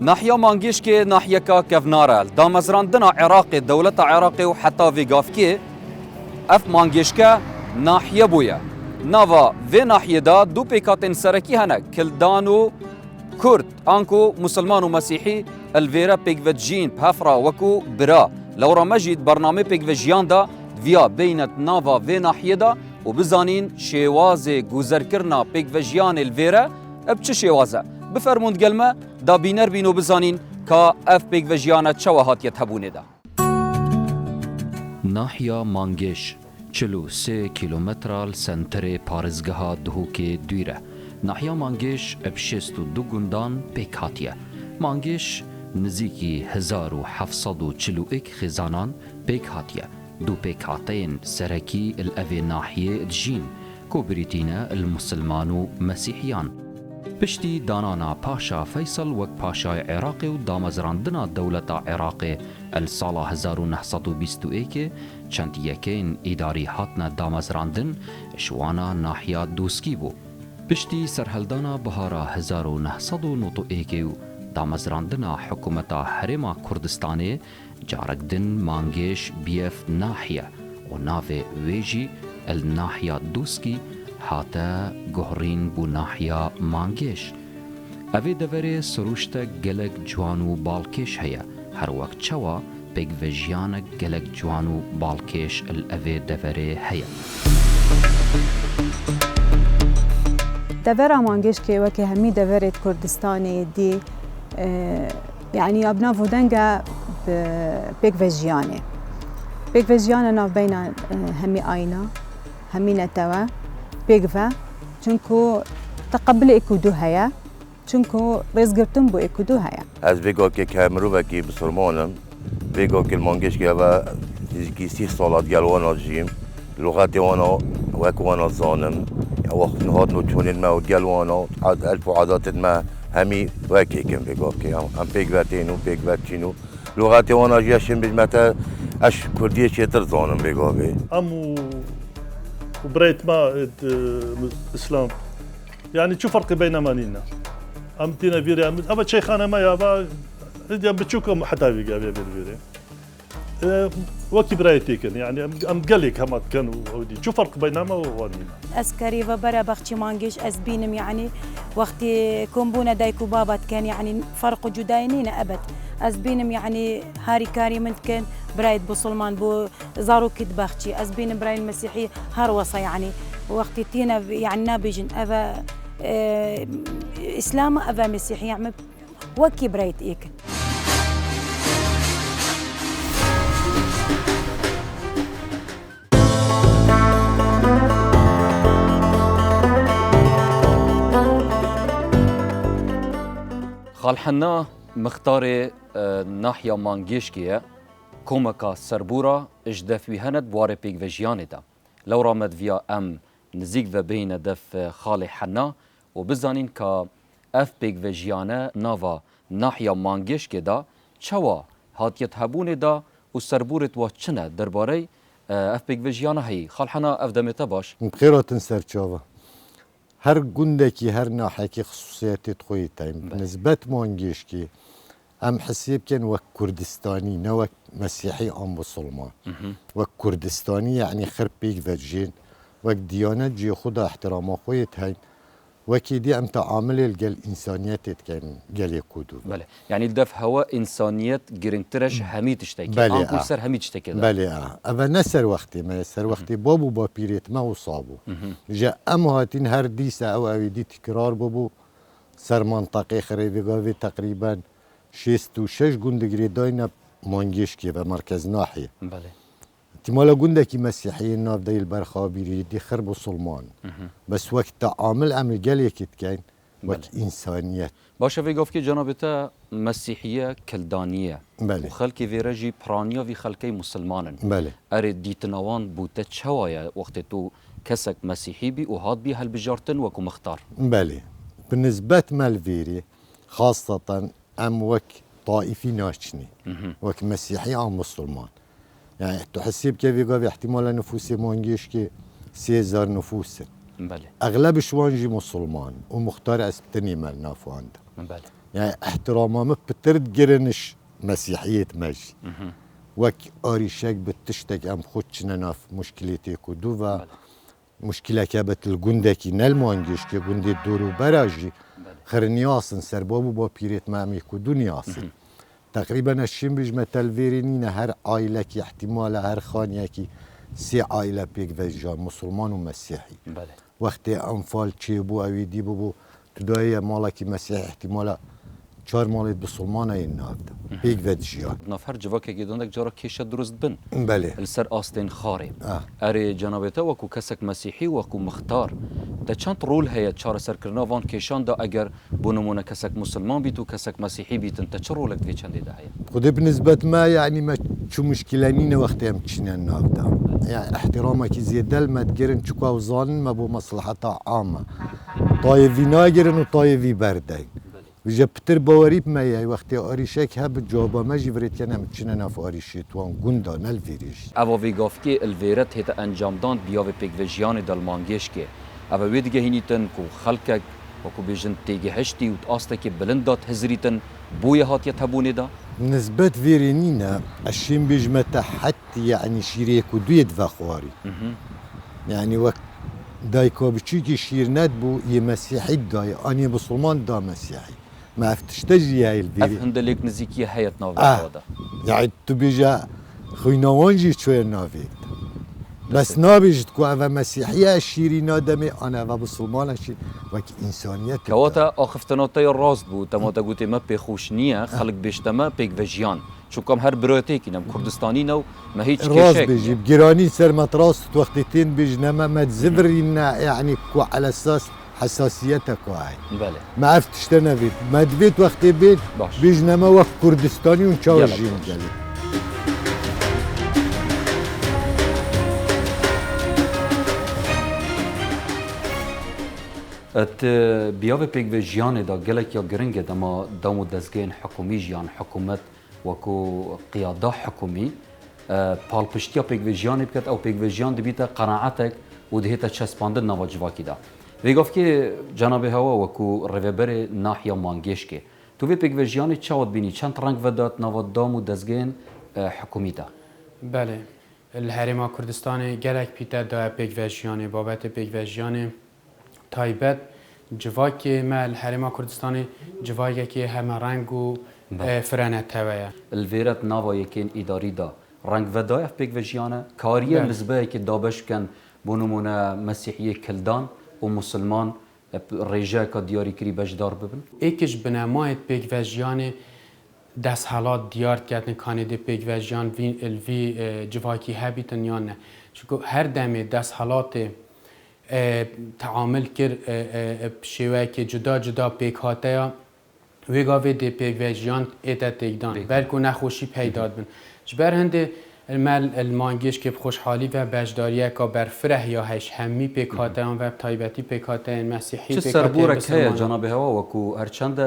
ناحية مانجيشكي ناحية كفنارال دامزراندنا عراقي دولة عراقي وحتى فيغافكي اف مانجيشكا ناحية بويا نافا في ناحية دا دو بيكاتين سركي هنا كلدانو كرد انكو مسلمان ومسيحي الفيرا بيكفجين بهفرا وكو برا لورا مجيد برنامج بيكفجيان دا فيا بينت نافا في ناحية دا وبزانين شوازي گوزركرنا بيكفجيان الفيرا بچه شوازه بفرموند قلمه دا بينر بينو بزانين كا اف بيكفجيانا چوهات يتهبونه دا ناحية مانگش 43 کیلومترال سنتر پارزگاه دهوک دویره. ناحیه مانگش ابشست و دو گندان پیک هاتیه. مانگش نزیکی 1741 خزانان پیک هاتیه. دو پیک هاتین سرکی الاوی ناحیه الجین کو بریتینه المسلمان و مسیحیان. پشتی دانانا پاشا فیصل وک پاشای عراقی و دامزراندنا دولت عراقی السالا 1921 چند یکین اداری هاتنا دامزراندن شوانا ناحیه دوسکی بو. پشتی سرهلدانا بهارا 1991 و دامزراندنا حکومتا حرما کردستانی جارگدن مانگیش بیف ناحیه و ناوه ویجی الناحیه دوسکی حتا گهرین بو ناحیه مانگیش. اوی دوره سروشتا گلک جوانو بالکش هیا هر وقت چوا بگ وجیان گلک جوانو بالکش الاوی دوره هیا. دوره مانگیش که وکی همی دوره کردستانی دی يعني أبناء فودنجا بيك فيجياني بيك فيجيانا ناف بين همي آينا همي نتوا بيكفا چونكو تقبل اكودو هيا چونكو رزقرتم بو اكودو هيا از بيگو که کامرو و کی بسرمانم بيگو که المانگش که و کی 6 سالات گلوانا جیم لغت وانا و وانا زانم وقت نهاد نو چونین ما و گلوانا الف و عادات ما همی و کی کم بيگو که هم بيگوتینو بيگوتینو لغت وانا جشن بجمتا اش کردیه چتر زانم بيگو به امو وبريت ما الاسلام يعني شو فرق بين مانينا ام تينا فيري ام شيخانا ما يابا ام بتشوكم حتى بيجا فيري وكي برايتيكن يعني ام قالك هم كانوا ودي شو فرق بينما وانينا اسكري وبرا بختي مانجيش اسبينم يعني وقتي كومبونا دايكو بابات كان يعني فرق جداينين ابد اسبينم يعني هاري كاري من كان برايد بسلمان بو زارو كد بختي اسبين براي المسيحي هروصه يعني وقتي تينا يعني نابجن ابا اسلام ابا مسيحي يعني وكي برايت ايكن خال حنا مختار ناحية مانجيشكية كومكا سربورا اجدف وهند بواري بيك فيجياني دا لو رامد فيا ام نزيك و بين دف خالي حنا وبزانين كا اف بيك فيجيانا نافا ناحية مانجيشكي دا چوا هاتيت هبوني دا و سربورت وچنه درباري اف بيك فيجيانا هي خال حنا اف دمتا باش بخيرات سرچاوا هر گوندکی هر ناحیه خصوصیتی خویی تایم نسبت مانگیشکی ام حسيب كان وك كردستاني نوك مسيحي ام مسلمان وك كردستاني يعني خرب بيك فجين وك ديانات جي خدا احترام خويت هاي وكي دي ام تعامل الجل انسانيات كان جل يكودو بله يعني الدف هوا انسانيات جرينترش هميت اشتكي بله سر هميت اشتكي بله اما نسر وقتي ما سر وقتي بابو بابيريت ما وصابو جا ام هاتين هر ديسه او دي تكرار بابو سر منطقه خريبي تقريبا 66 گوندگری داينا مانگيشكي و مركز ناحية بله احتمالا گوندكي مسيحيين ناف داي البرخابيري دي خرب سلمان بس وقت تعامل عمل قاليك كاين وقت انسانيت باشا في قفكي جنابتا مسيحية كلدانية بله وخلقي في رجي برانيا في خلقي مسلمان بله اريد ديتنوان بوتا تشوايا وقت تو كسك مسيحي بي وهاد بي هالبجارتن وكو مختار بله بالنسبة مالفيري خاصة ام وك طائفي ناشني وك مسيحي ام مسلمان يعني تحسب كيف قال احتمال نفوس مانجيشكي 3000 نفوس بله اغلب شوانجي مسلمان ومختار اسبتني مال نافو عنده بله يعني احترامه بترد جرنش مسيحية ماشي وك آريشك بتشتك أم خودشنا ناف مشكلتك ودوفا مشكلة كابت الجندكي نلمانجيش كي جندي دورو براجي خرنياسن سربابو با بيريت مامي كدنياسن تقريبا الشين بيجمة تلفيرينين هر عائلة كي احتمال هر خانية كي 3 عائلة بيك فجان مسلمان ومسيحي وقت أنفال تشيبو أو يديبو تداية مالكي مسيحي احتمالا 4 مالت بسلمان این نافده پیک و جیان نفر جوا که گیدوندک جارا کیش درست بن بله السر آستین خاره اری جنابته وکو کسک مسیحی وکو مختار تا چند رول هیا چار سر کرنا وان کیشان دا اگر بونمونه کسک مسلمان بیت و کسک مسیحی بیتن تا چه رولک دی چند ده هیا خود بالنسبة ما يعني ما شو مشكلانين وقت هم تشينا النافده يعني احترامك زيادة ما تجرن شو كوزان ما بو مصلحة عامة طايفي ناجرن وطايفي بردين وجا بتر بواريب ما يا وقت آريشك هب جوابا ما جبرت كنا متشنا ناف آريشت وان گوندا نلفيريش اوا ویگافکی الویرت هت انجام دان بیاو پیک وجیان دال مانگیش که اوا ویدگه هینیتن کو خلقک وکو بیجن تیگه هشتی و آستک بلندات هزریتن بوی هات تبونه دا نسبة فيرينينا الشين بيجمة حتى يعني شيريك ودويد فخواري يعني وقت دايكو بتشيكي شيرنات بو يمسيحي داي اني بسلمان دا مسيحي ما افتشتجي هاي الفيري افهندلك نزيكي حياة نافذة يعني تو بيجا خوينوانجي شوية نافيك بس نابيج تكو أفا مسيحية الشيري نادمي أنا أفا بسلمان الشيري وك إنسانية كواتا آخفتناتا راست بو تما تا گوتي ما بيخوش نية خلق بيشتما بيك وجيان شو كم هر براتيكي نم كردستاني نو ما هيج راس كيشك بيجي بجيراني سر متراست وقتين بيجنما ما تزفرينا يعني كو على أساس حساسيتك وهاي بله ما عرفت اشتنا بيت ما دبيت وقت بيت باش. بيجنما وقت كردستاني ونشاوجين يلا. جالي ات بیاو پیک و جیان دا گلک یا گرنگ دما دامو دزگین حکومی جیان حکومت وکو قیاده حکومی پالپشتیا پیک و جیان بکت او پیک و جیان دبیتا قناعتک و دهیتا چسپاندن نوا جواکی دا ویگاف که جناب هوا وکو رویبر ناحیه مانگیش که تو وی پیک و جیان چاود بینی چند رنگ ودات نوا دامو دزگین حکومی دا بله الهرما کردستان گلک پیتر دا پیک و جیان بابت پیک و جیان تایبت جواکی ما الحرم کردستان جواکی که همه رنگ و فرانه تویه الویرت ناوا یکین اداری دا رنگ ودایف پیک و جیانه کاریه نسبه که دابش کن بونمونه مسیحی کلدان و مسلمان ریجه که دیاری کری بجدار ببن ایکش بنمایت پیک و جیان دست حالات دیار کردن کانیده پیک و جیان وی جواکی هبیتن یا نه چون هر دمه دست حالات تعامل کرد شیوه که جدا جدا پیک هاته یا ویگاوی دی پیک و جیان ایتا تیگدان بلکو نخوشی پیداد بن جبر هنده المانگیش که خوشحالی و بجداریه که بر فرح یا هش همی پیک هاته و تایبتی پیک هاته مسیحی چه پیک هاته سربورک هیا جناب هوا وکو هرچند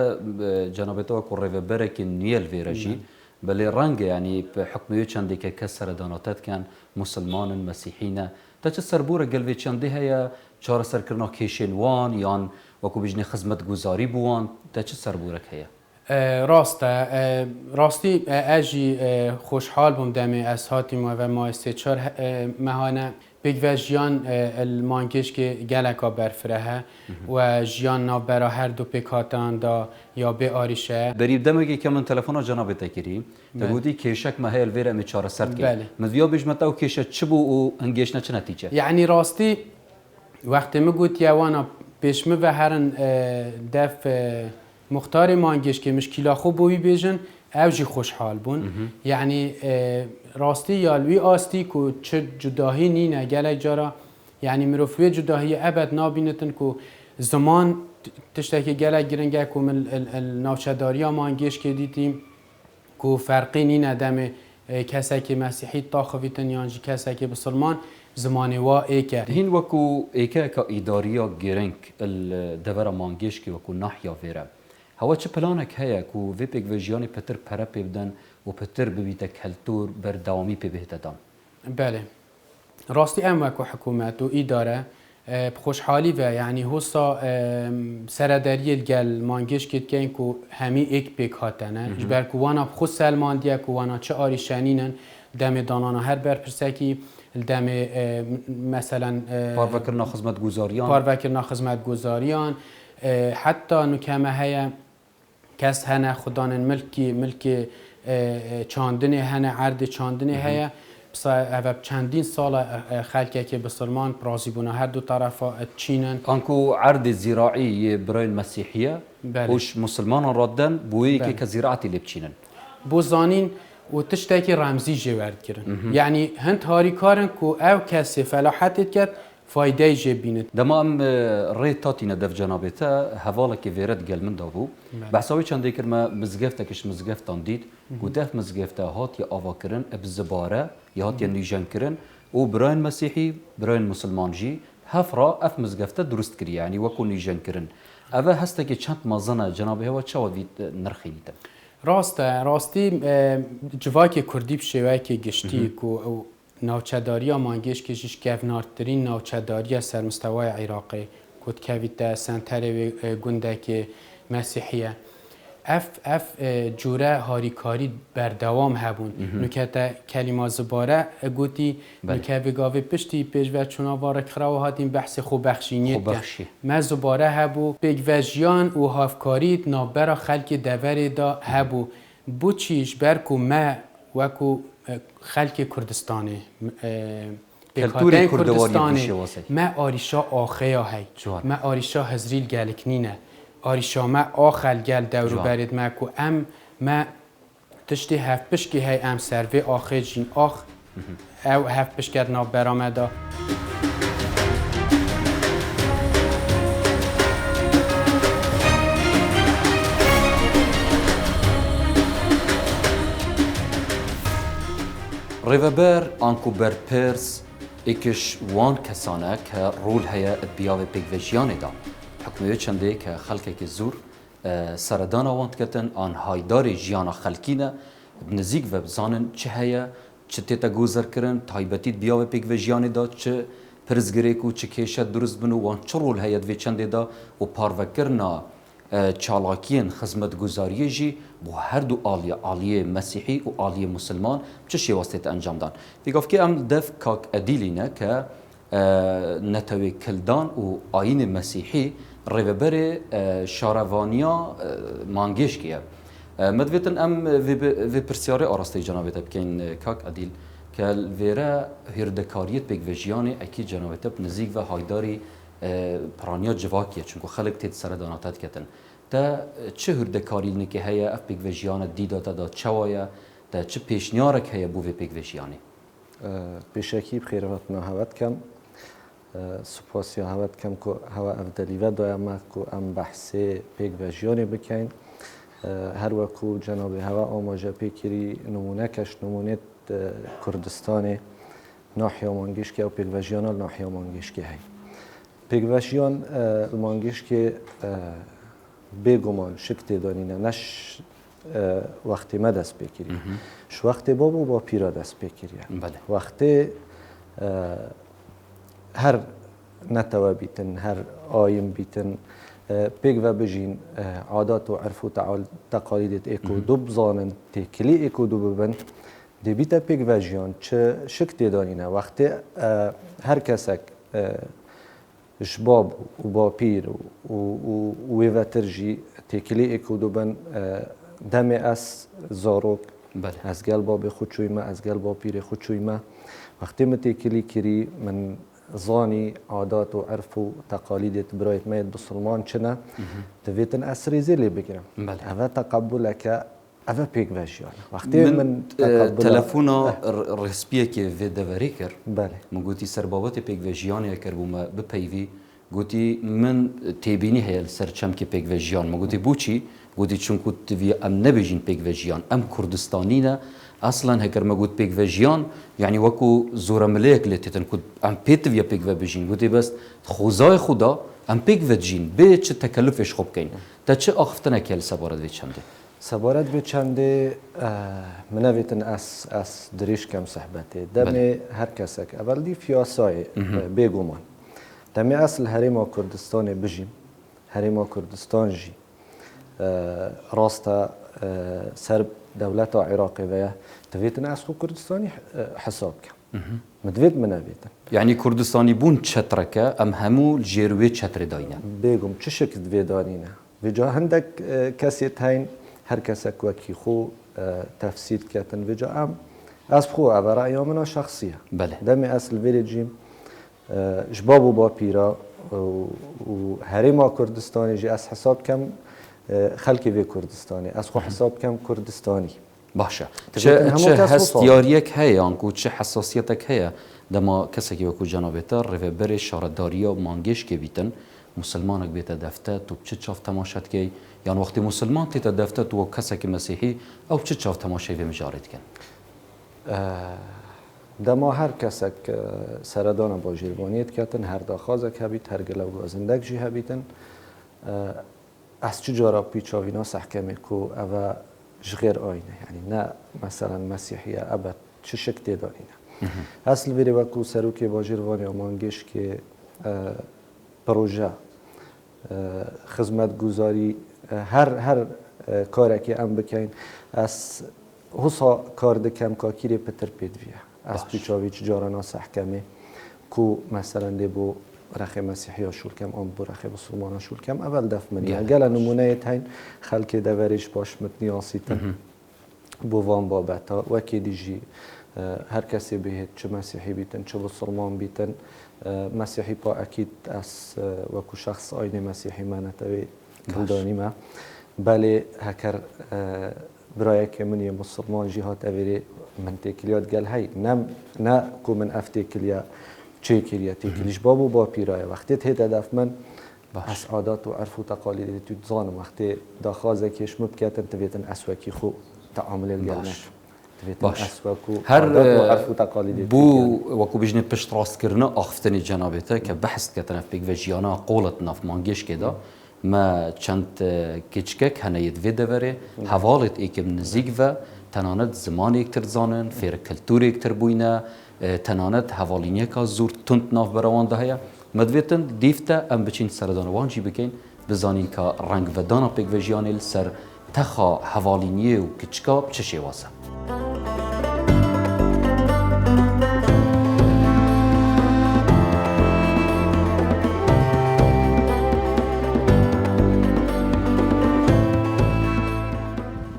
جناب تو وکو ریوبرک نیل ویرجی بله رنگ یعنی حکمیو چندی که کسر داناتت کن مسلمان مسیحینا تا چه سربوره گلوی چنده هیا چهار سر کرنا کیشن وان یان وکو بجنی خدمت گزاری بوان تا چه سربورک هیا راستی اجی خوشحال بوم دمی از هاتی و ما استچار مهانه بیگ و جیان المانگیش که گلکا برفره و جیان ناو برا هر دو پیکاتان دا یا به آریشه بریب دمگی که من تلفن جناب تکری تگودی کیشک مهل ویر امی چهار سرد که مدویا بجمت او کیشک چه بو و انگیش نه چه نتیجه یعنی راستی وقتی میگوت یوانا پیشمه و هرن دف مختار مانگیش که مشکلا خوب بوی بیجن اوجی خوشحال بون یعنی راستی یالوی آستی که چه جداهی نینه گلک جارا یعنی مروفوی جداهی ابد نابینتن که زمان تشتکی گلک گرنگه که من ناوچهداری مانگیش که دیدیم که فرقی نینه دم کسی که مسیحی تاخویتن یانجی کسی که بسلمان زمانی وا ایکه هین وکو ایکه که ایداریا گرنگ الدور مانگیش که وکو ناحیا ویره هوا چه پلانک هیا کو وی پیک ویژیانی پتر پره پیبدن و پتر ببیت کلتور بر دوامی پی بهت دام بله راستی ام وکو حکومت و اداره خوشحالی و یعنی هوسا سرداری الگل مانگش کت که اینکو همی ایک پیک هاتنه جبر کوانا خود سلمان دیا کوانا چه آریشانینن دم دانانا هر بر پرسکی دم مثلا پاروکرنا خدمت گزاریان پاروکرنا خدمت گزاریان حتی نکمه های کس هنه خدان ملکی چاندنه هنه عرض چاندنه هیا و چندین سال خلقه که بسلمان برازی بونه هر دو طرفا چینن آنکو عرض زراعی برای مسیحیه وش مسلمان ردن بویی که کزراعتی لبچینن بوزانین و تشتاکی رمزی جوارد کرن یعنی هند هاری کارن کو او کسی فلاحتت کرد فایده جبینت دما ام ریتاتینا دف جنابته حواله که ویرد گل من دابو بحثاوی چند دیگر ما مزگفتکش مزگفتان دید و دف مزگفته هات یا آوا کرن ابزباره یا هات یا نیجان کرن و براین مسیحی براین مسلمان جی هفرا اف مزگفته درست کری یعنی وکو نیجان کرن اوه هسته که چند مازنه جنابه و چه وید نرخینیده راستی جواکی کردی بشوی که گشتی کو ناوچه‌داری مانگیش که جیش گفنارترین ناوچه‌داری سرمستوای عراقی کد کویت سنتر گنده که مسیحیه اف جوره هاریکاری بردوام هبون نکته کلمه زباره گوتی نکته گاوی پشتی پیش و چونا وارک خرا و هاتیم بحث خوب بخشینیت ما زباره هبو بگوژیان و هافکاریت نابرا خلک دوری دا هبو بو چیش برکو ما وکو خلک کردستانی کلتوری کردستانی ما آریشا آخه های ما آریشا هزریل گلکنینه آریشا ما آخل گل دورو برید ما کو ما تشتی هفت پشکی های سروی آخه جین او هفت پشکر ناب برامده ریوبر آنکو بر پرس ایکش وان کسانه که رول هیا بیاوه پیگوشیانه دا حکمیه چنده که خلقه که زور سردان آواند کتن آن هایدار جیانا خلقینه بنزیگ و بزانن چه هیا چه تیتا گوزر کرن تایبتید بیاوه پیگوشیانه دا چه پرزگریکو چه کشت درست بنو وان چه رول هیا دوی چنده دا و پاروکرنا چالاکین خدمت گزاری جی با هر دو آلیه مسیحی و آلیه مسلمان چه شیواسته انجام دان دیگه که ام دف کاک ادیلینه که نتوی کلدان و آیین مسیحی ریوبر شاروانیا مانگیش کیه مدویتن ام وی پرسیاره آراسته جنابیت بکن کاک ادیل که ویره هردکاریت بگوژیانه اکی جنابیت نزیک و هایداری پرانیا جواکیه چونکو خلق تید سرداناتت کتن تا چه هردکاری نکه هیا اف پیگوژیانه دیدا دا چوایا تا چه پیشنیارک هیا بوی پیگوژیانه بشکی بخیراتنا هوت کم سپاسی هوت کم که هوا افدلی و دایم که ام بحث پیگوژیانه بکن هر وکو جناب هوا آماجه پیکری نمونه کش نمونه کردستان ناحیه مانگیش که او پیگوژیانه ناحیه مانگیش که هی پیگوشیان المانگیش که بگمان شکت دانینه نش وقتی ما دست بکری ش وقتی بابو با پیرا دست بکری وقتی هر نتوا بیتن هر آیم بیتن پیگو بجین عادات و عرف و تقالیدت اکو دو بزانن تکلی اکو دو ببند دی بیتا پیگوشیان چه شکت دانینه وقتی هر کسک شباب و با پیر و ویواترجی تکلی اکودوبن دم از زاروک از گل با خودشوی ما از گل با پیر خودشوی ما وقتی ما تکلی کری من زانی عادات و عرف و تقالیدت برایت ماید بسلمان چنه دویتن اثری زیلی بگیرم اوه تقبله که اوه پیگوشیانه وقتی من تلفونا رسپیه که وی دوری کر من گوتی سربابت پیگوشیانه کر بوم بپیوی گوتی من تیبینی هیل سرچم که پیگوشیان من گوتی بوچی گوتی چون کت وی ام نبیجین پیگوشیان ام کردستانی نه اصلا هکر ما گوت پیگوشیان یعنی وکو زور ملیک لیتن کت ام پیت وی پیگوشیان گوتی بس خوزای خدا ام پیگوشیان به چه تکلفش خوب کن تا چه آخفتنه که سبارد وی چنده سبارت به چنده منویتن از دریش کم صحبته دم هر کسک اول دی فیاسای بگومان دمی اصل هریما کردستان بجیم هریما کردستان جی راستا سرب دولت عراقی و دویتن اصل کردستانی حساب کن مدوید منویتن يعني كردستاني بون تشتركة أم همو الجيروي تشتر داينا بيقوم چه شکل دویدانینه و جا هندک کسی تاین هر کسک وکی خو تفسیر کتن و جا ام از خو عبر ایامنا شخصیه بله دمی اصل ویرجیم جبابو با پیرا و هریما کردستانی جی از حساب کم خلکی وی کردستانی از خو حساب کم کردستانی باشا چه هستیاریک هیا انکو چه حساسیتک هیا دما کسی که وکو جنابتا رفبر شارداریا مانگش که بیتن مسلمانک بیت دفته تو چه چاف تماشات کی یعنی وقتی مسلمان تیت دفته تو کسی که مسیحی او چه چاف تماشای و مجارد کن دما هر کسک سردان با جیروانیت کتن هر داخازک هبیت هر گلو گازندک جی هبیتن از چه جارا پیچاوینا سحکمی کو او غیر آینه یعنی نه مثلا مسیحیه ابد چه شکل دارینه اصل ویری وکو سروکی با جیروانی آمانگش که پروژه خدمت گذاری هر کاری که ام بکن از حسا کار دکم کاکیری پتر پیدویه از پیچاویچ جارانا سحکمی کو مثلا دی بو رخی مسیحی ها شول کم آن بو رخی مسلمان ها شول کم اول دف منی اگل نمونه تاین خلک دوریش باش متنیاسیتن بو وان بابتا وکی دیجی هر کسی بهت چه مسیحی بیتن چه مسلمان بیتن مسیحی پا اکید از وکو شخص آین مسیحی منتوی کلدانی ما بله هکر برای که منی مسلمان جهات اویری من تکلیات گل هی نه کو من افتکلیا چه کلیه تکلیش بابو با پیرای وقتی ته هدف من از عادات و عرف و تقالید تو زانم وقتی داخازه کش مبکتن تویتن اسوکی خو تعامل گلنش باش هر بو وكو بيجني بشت راست كرنا اخفتني جنابته كبحث كتنف بيك فيجيانا قولت نف مانجيش كده ما چند كيچكك هنا يدوي دوري حوالت ايكم نزيك و تنانت زمان اكتر زانن فير كلتور اكتر بوينه تنانت حوالينيه کا زور تنت ناف بروان ده هيا مدويتن ديفتا ام بچين سردان وانجي بكين بزانين کا رنگ ودانا بيك فيجيانيل سر تخا حوالينيه و كيچكا بچشي واسه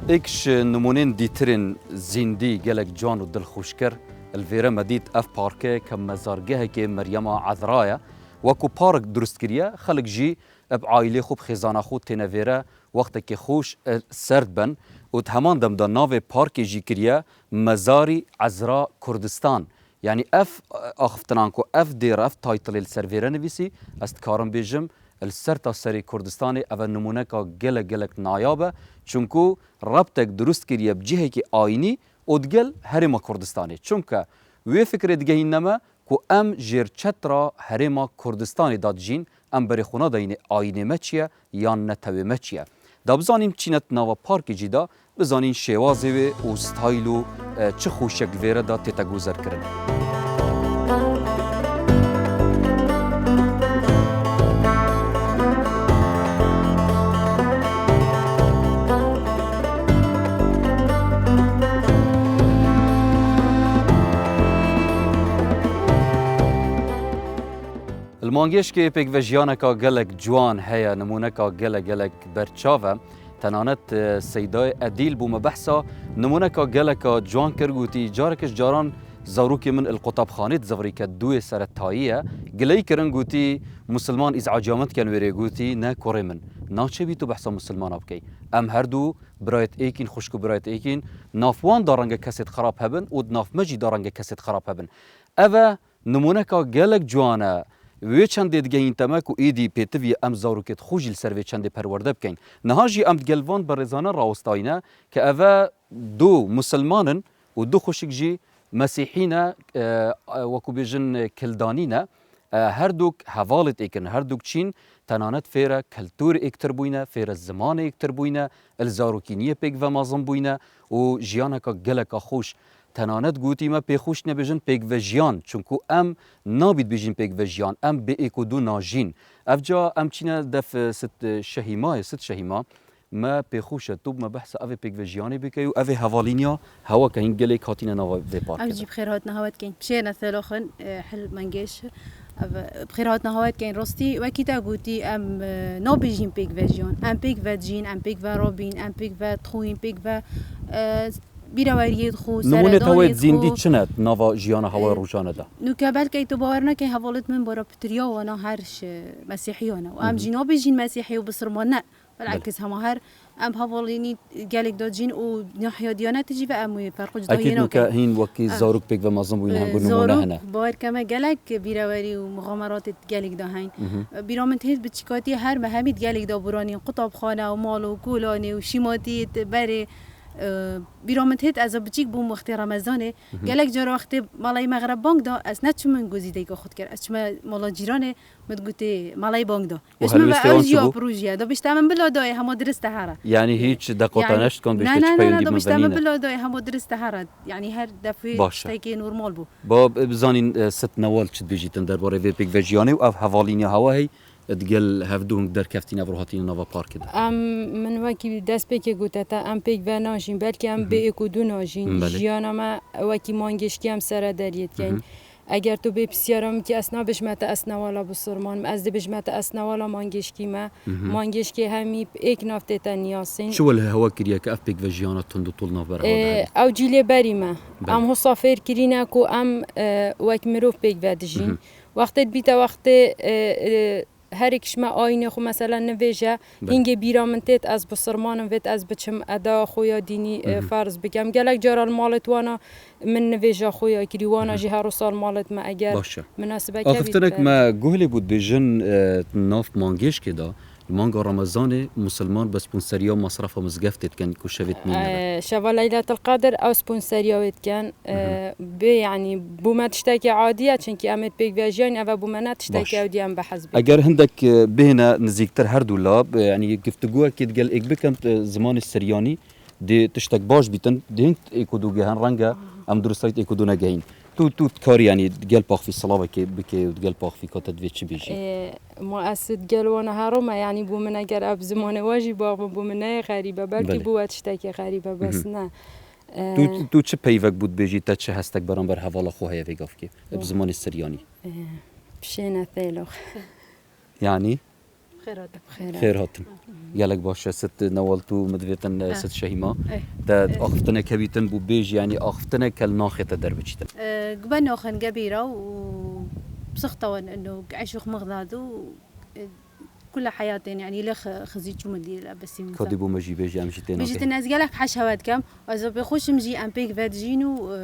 اكش نمونين ديترين زيندي قالك جوان ودل خوشكر الفيرا مديت اف باركه كم مزارجه كي مريم عذرايا وكو بارك درست كريا خلق جي بعائله خوب خزانه خو تنفيرا وقت كي خوش سرد بن وتهمان دم دا ناوي بارك جي كريا مزاري عذراء كردستان يعني اف اخفتنانكو اف دير اف تايتل السيرفيرا نفيسي استكارم بيجم السرتا سري كردستاني اول نمونه کا گلک نایابه چونکو ربطك درست کریه بجهه کی آینی ادگل هرما کردستانی چونکه وی فکر دیگه اینما کو ام جیر چترا هرما کردستانی داد جین ام بری خونه داینه آینه مچیه یا نتوه مچیه دا بزانیم چینت ناوا پارک جیدا بزانین شوازه و استایلو چه خوش شکل ویره دا تیتا گوزر کرن المانگیش که پیک وجیانه کا گلک جوان هیا نمونه کا گلک برچاوه تنانت سیدای ادیل بو مبحثا نمونه کا گلک جوان کرگوتی جارکش جاران زاروکی من القطب خانیت زوری که دوی سرطاییه گلی کرنگوتی مسلمان ازعاجامت کن وری گوتی نه کوری من ناچه بی تو بحثا مسلمان ابکی ام هر دو برایت ایکین خوشکو برایت ایکین نافوان دارنگ کسید خراب هبن و ناف مجی دارنگ کسید خراب هبن اوه نمونه کا گلک جوانه وی چند دیگه این تماک و ایدی پیتوی ام زاروکت خوجل سر وی چند پرورده بکن نهاجی ام گلوان برزانه راوستاینه که اوه دو مسلمانن و دو خوشک جی مسیحینه وکو بیجن کلدانینه هر دوک حوالت ایکن هر دوک چین تنانت فیره کلتور اکتر بوینه فیره زمان اکتر بوینه الزاروکینیه پیک و مازم بوینه و جیانه که گلک خوش تنانت گوتی ما پیخوش نبیجن پیک وجیان چونکو ام نابید بیجین پیک وجیان ام به اکودو ناجین افجا ام چینه دف ست شهیما ما پیخوش توب ما بحث اوه پیک وجیانی بکی و اوه حوالینیا هوا که این گلی کاتین نوا وی پارک ام جی بخیر هات نهاوت کین بشينا ثلاخن حل منجيش بخیر هات نهاوت کین راستی و کی تا گوتی ام نو بیجین پیک وجیان ام پیک وجین ام پیک و رابین ام پیک و تخوین پیک و بیراوریت خو نمونه توید زیندی چند نوا جیان هوا روزانه ده نکبل که تو باور نکن حوالت من برا پتریا و نه هرش مسیحیانه و ام جینا بیجین مسیحی و بسرمان نه بالعكس هم هر ام حواليني قالك دوجين و ناحية ديانات تجي فأمي فرق جدا أكيد مكاهين وكي زاروك بيك ومازن بوين هم قلنا هنا باور كما قالك بيراوري ومغامرات قالك ده هين بيرامنت هيد بتشكاتي هر مهمت قالك ده براني قطب خانة ومال وكولاني وشيماتي بري بیرامت هیت از بچیک بوم وقتی رمضانه گلک جار وقتی مالای مغرب بانک دا از نت چمن گزیده که خود کرد از چما مالا جیرانه متگوته مالای بانک دا اسم به ارجیا پروژه دا بیشتر بلا دای هم درست هره یعنی هیچ دقیقه نشت کن بیشتر نه نه نه بیشتر بلا دای هم درست هره یعنی هر دفعه شتایی نورمال بو با بزانین ست نوال چت بیجیتن درباره وی پیک وجیانی و حوالینی هوایی دقل هفدون در كفتين أبروهاتين نوفا بارك ده. من وكي دست بيك قلت أم بيك بناجين بلكي أم بيكودو ناجين جيانا ما وكي مانجش كي أم سر داريت يعني اگر تو به بسیارم که اسنا بشمت اسنا والا بسرمان از بشمت اسنا والا مانگش کی ما مانگش کی همی یک نفته تنیاسین شو ولا هوا كريا كأف بيك فجيانا تندو طول نافر او جيلي بري ما ام هو صافير كرينا كو ام وك مروف بيك فدجين وقت بيتا وقت هر یک شما آینه خو مثلا نویجه هنگ بیرامنتت از بسرمانم وید از بچم ادا خویا دینی فرض بگم گلک جارال مالت وانا من نویجه خویا کری وانا جی هر سال مالت ما اگر مناسبه کبید آخفتنک ما گوهلی بود بجن ناف مانگیش که دا مانگا رمضان مسلمان بس سپونسریا مصرف مزگفتت كان كوشفت مين شوا ليلة القدر او سپونسریا كان بي يعني بوما تشتكي عادية چونكي امت بيك فيجن او بوما تشتكي عادي ام بحسب اگر هندك بهنا نزيكتر هر دولاب يعني گفتگو كيت قال اك بكم زمان السرياني دي تشتك باش بيتن دي ايكودو جهان رنگا ام درستيت ايكودو نگهين تو كاري يعني قال باخ في الصلاه بكي وقال باخ في كتد فيتش بيجي ما اسد قال وانا هرما يعني بو من اگر اب زمان واجب بو من غريبه بلكي بو تشتكي غريبه بس نه تو چه پیوک بود بيجي تا چه هستك برانبر حوالا خو هي ويگاف كي بزمان السرياني بشينا ثلوخ يعني خيرات خيراتن يالك باشه ست نوالتو مدويتن ست شهيما دا اخفتنا كبيتن بو بيج يعني اخفتنا كالناخته دربجتن قبل ناخن كبيره وبسخطون انه عيشوخ مغضاضو كل حياتين يعني لخ خزيج مدير بس كدي بو مجي بيجي امشيتين بيجي الناس قالك حشوات كم واذا بخش مجي ام بيك فاتجينو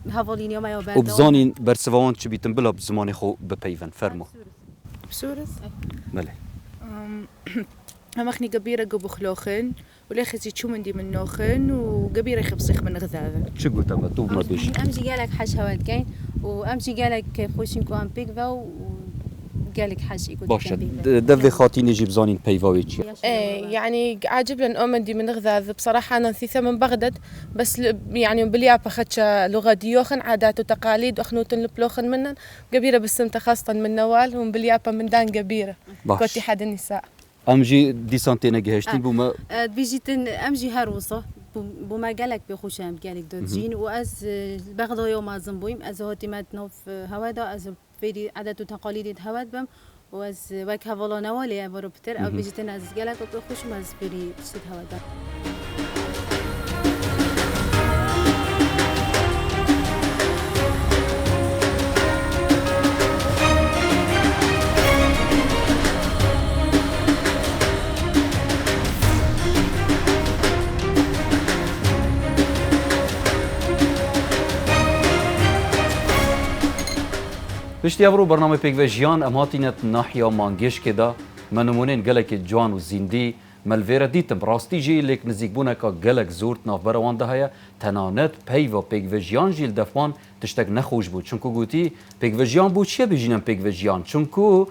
هافولين يوم يا بعد وبزانين برسوان تشبيتن بلا بزماني خو ببيفن فرمو بسورس بله هم اخني كبيرة قبو خلوخن ولا خزي شو مندي من نوخن وكبيرة خبصيخ من غذاء شو قلت أبا توب ما بيش أمشي قالك حش هواد كين وأمشي قالك خوشين كو أم بيكفا وقالك حش يكون باشا دفي خاطيني جيب زانين بيفاويتشي يعني عاجب لأن أمندي من غذاء بصراحة أنا نثيثة من بغداد بس يعني باليابا خدش لغة ديوخن عادات وتقاليد وأخنوتن لبلوخن منن كبيرة بسمت خاصة من نوال ومن باليابا من دان كبيرة كوتي حد النساء امجي دي سانتينا جهشتين بوما بيجيتن امجي هروسه بوما قالك بخوشام قالك دوجين واز بغدا يوم ازم بويم از هاتيمات نوف هوادا از فيدي عادات وتقاليد هواد بم واز وك هوالا نوالي بروبتر او بيجيتن از قالك بخوش ماز بري تشت هوادا بشتي أبرو برنامج بيك فيجيان أماتينت ناحية مانجيش كده منمونين قالك جوان وزيندي مالفيرا ديتم براستي جي لك نزيك بونكا قالك زورت ناف بروان دهايا تنانت بيفا بيك فيجيان جيل دفوان تشتاق نخوش بود چونكو قوتي بيك فيجيان بود چيه بيجينم بيك فيجيان چونكو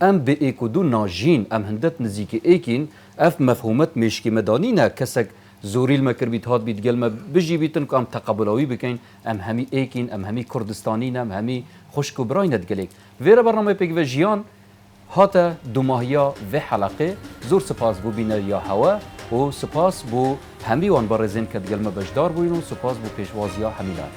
ام بإيكودو ناجين ام هندت نزيك ايكين اف مفهومت مشكي مدانينا كسك زوری المکر بیت هات بیت گلمه بجی بیتن که ام تقبلاوی بکن ام همی ایکین ام همی کردستانین ام همی خشک و برایند گلیک ویره برنامه پیک و جیان هاتا دو ماهیا و حلقه زور سپاس بو بینر یا هوا و سپاس بو همی وان برزین کد گلمه بجدار بوین و سپاس بو پیشوازیا همیلار